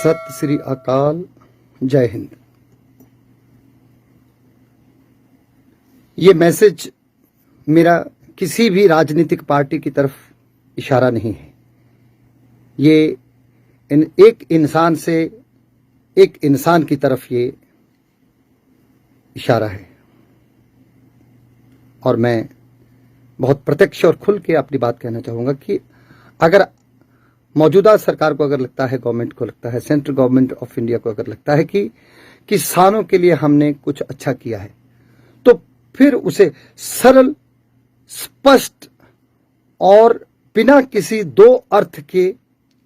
सत श्री अकाल, जय हिंद। ये मैसेज मेरा किसी भी राजनीतिक पार्टी की तरफ इशारा नहीं है। ये एक इंसान से एक इंसान की तरफ ये इशारा है और मैं बहुत प्रत्यक्ष और खुल के अपनी बात कहना चाहूँगा कि अगर मौजूदा सरकार को अगर लगता है, गवर्नमेंट को लगता है, सेंट्रल गवर्नमेंट ऑफ इंडिया को अगर लगता है कि किसानों के लिए हमने कुछ अच्छा किया है, तो फिर उसे सरल, स्पष्ट और बिना किसी दो अर्थ के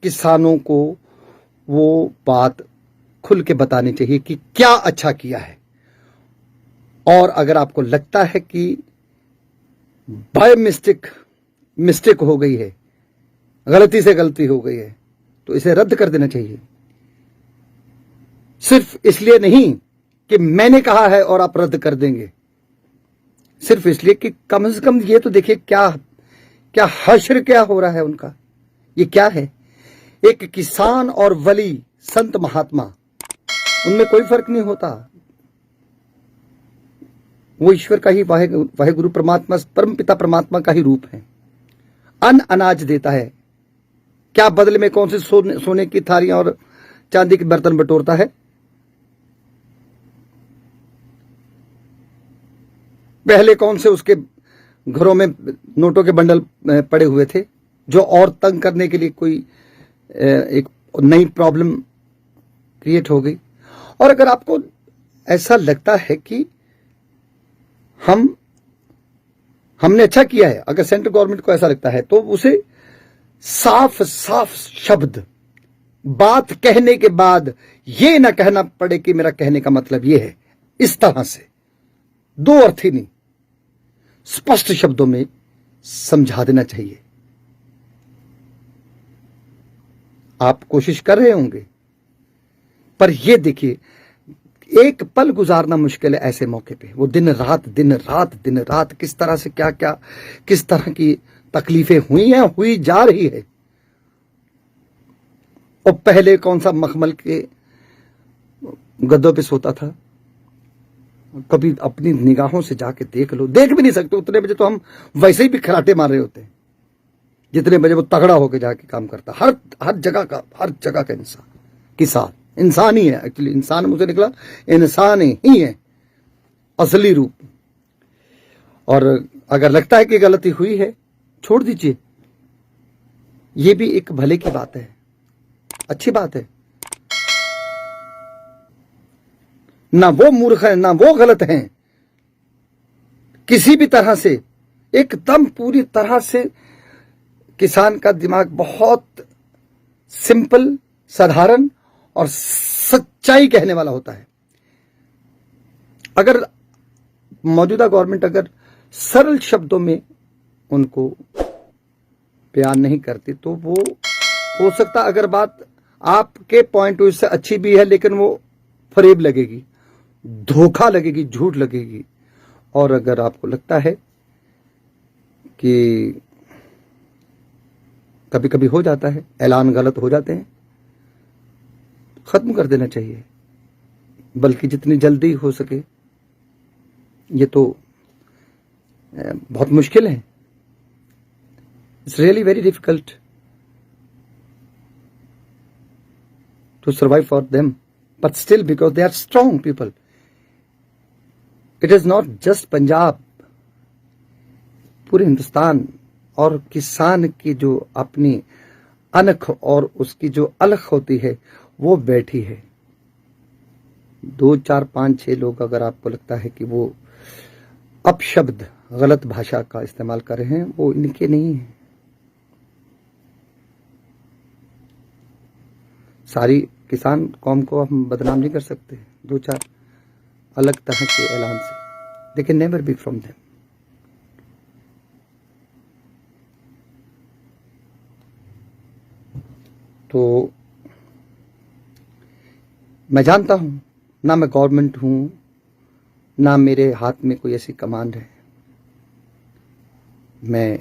किसानों को वो बात खुल के बतानी चाहिए कि क्या अच्छा किया है। और अगर आपको लगता है कि बाय मिस्टेक हो गई है, गलती से गलती हो गई है, तो इसे रद्द कर देना चाहिए। सिर्फ इसलिए नहीं कि मैंने कहा है और आप रद्द कर देंगे, सिर्फ इसलिए कि कम से कम ये तो देखिए क्या हश्र क्या हो रहा है उनका। ये क्या है? एक किसान और वली, संत महात्मा, उनमें कोई फर्क नहीं होता। वो ईश्वर का ही वाहेगुरु परमात्मा, परम पिता परमात्मा का ही रूप है। अनाज देता है, क्या बदले में कौन से सोने की थालियां और चांदी के बर्तन बटोरता है? पहले कौन से उसके घरों में नोटों के बंडल पड़े हुए थे जो और तंग करने के लिए कोई एक नई प्रॉब्लम क्रिएट हो गई। और अगर आपको ऐसा लगता है कि हमने अच्छा किया है, अगर सेंट्रल गवर्नमेंट को ऐसा लगता है, तो उसे साफ शब्द बात कहने के बाद ये ना कहना पड़े कि मेरा कहने का मतलब ये है, इस तरह से दो अर्थ ही नहीं, स्पष्ट शब्दों में समझा देना चाहिए। आप कोशिश कर रहे होंगे, पर ये देखिए, एक पल गुजारना मुश्किल है ऐसे मौके पे। वो दिन रात किस तरह से क्या किस तरह की तकलीफें हुई हैं, हुई जा रही है। और पहले कौन सा मखमल के गद्दों पे सोता था, कभी अपनी निगाहों से जाके देख लो। देख भी नहीं सकते, उतने बजे तो हम वैसे ही भी खराटे मार रहे होते हैं जितने बजे वो तगड़ा होकर जाके काम करता। हर जगह का किसान इंसान ही है। एक्चुअली इंसान मुझे निकला, इंसान ही है असली रूप। और अगर लगता है कि गलती हुई है, छोड़ दीजिए। ये भी एक भले की बात है, अच्छी बात है। ना वो मूर्ख है, ना वो गलत हैं। किसी भी तरह से एकदम पूरी तरह से किसान का दिमाग बहुत सिंपल, साधारण और सच्चाई कहने वाला होता है। अगर मौजूदा गवर्नमेंट अगर सरल शब्दों में उनको बयान नहीं करती, तो वो हो सकता, अगर बात आपके पॉइंट ऑफ व्यू से अच्छी भी है, लेकिन वो फरेब लगेगी, धोखा लगेगी, झूठ लगेगी। और अगर आपको लगता है कि कभी कभी हो जाता है, ऐलान गलत हो जाते हैं, खत्म कर देना चाहिए। बल्कि जितनी जल्दी हो सके। ये तो बहुत मुश्किल है। It's really very difficult to survive for them, but still because they are strong people. It is not just Punjab, पूरे हिंदुस्तान। और किसान की जो अपनी अनख और उसकी जो अलख होती है, वो बैठी है। 2, 4, 5, 6 लोग, अगर आपको लगता है कि वो अपशब्द, गलत भाषा का इस्तेमाल कर रहे हैं, वो इनके नहीं है। सारी किसान कौम को हम बदनाम नहीं कर सकते 2, 4 अलग तरह के ऐलान से। They can never be from them. तो मैं जानता हूं, ना मैं गवर्नमेंट हूं, ना मेरे हाथ में कोई ऐसी कमांड है। मैं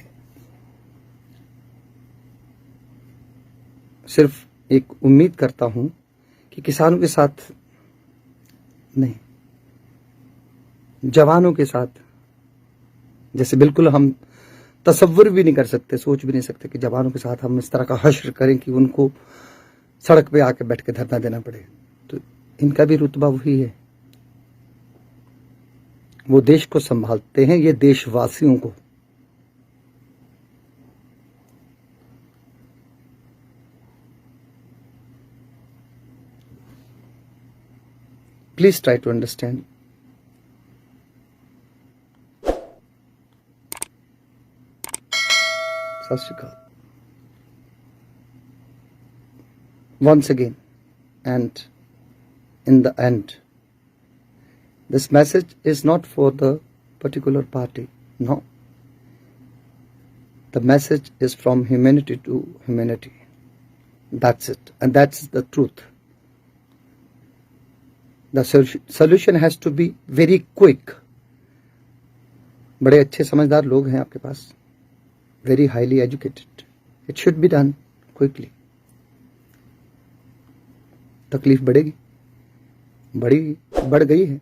सिर्फ एक उम्मीद करता हूं कि किसानों के साथ नहीं, जवानों के साथ, जैसे बिल्कुल हम तसव्वुर भी नहीं कर सकते, सोच भी नहीं सकते कि जवानों के साथ हम इस तरह का हश्र करें कि उनको सड़क पे आके बैठ के धरना देना पड़े। तो इनका भी रुतबा वही है, वो देश को संभालते हैं, ये देशवासियों को। Please try to understand. Sat Shri अकाल। Once again, and in the end, this message is not for the particular party. No. The message is from humanity to humanity. That's it. And that's the truth. The solution has to be very quick. बड़े अच्छे समझदार लोग हैं आपके पास, very highly educated. It should be done quickly. तकलीफ बढ़ेगी, बढ़ गई है।